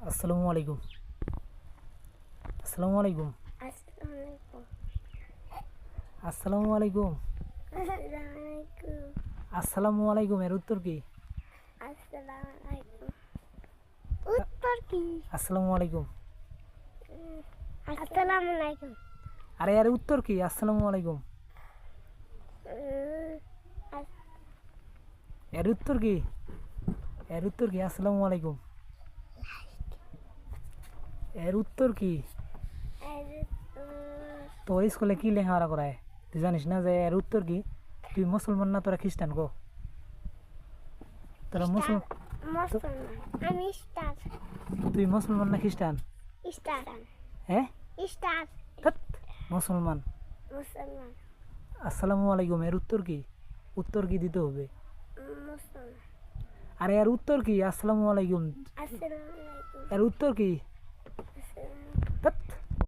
আসসালামু আলাইকুম। আসসালামু আলাইকুম। আসসালামু আলাইকুম। আসসালামু আলাইকুম। আসসালামু আলাইকুম। আসসালামু আলাইকুম এর উত্তর কি? আসসালামু আলাইকুম। উত্তর কি? আসসালামু আলাইকুম। আসসালামু আলাইকুম। আরে এর উত্তর কি? আসসালামু আলাইকুম। এর উত্তর কি? এর উত্তর কি? আসসালামু আলাইকুম। এর উত্তর কি? তো স্কুলে কি লেখাপড়া করায়? তুই জানিস না যে এর উত্তর কি? তুই মুসলমান না তোরা খ্রিস্টান গো? তোরা মুসলমান? আমি স্টার। তুই মুসলমান না খ্রিস্টান? স্টার। হ্যাঁ? স্টার। ধ্যাৎ, মুসলমান। মুসলমান। আসসালামু আলাইকুম এর উত্তর কি? উত্তর কি দিতে হবে? মুসলমান। আরে এর উত্তর কি? আসসালামু আলাইকুম। আসসালামু আলাইকুম। এর উত্তর কি?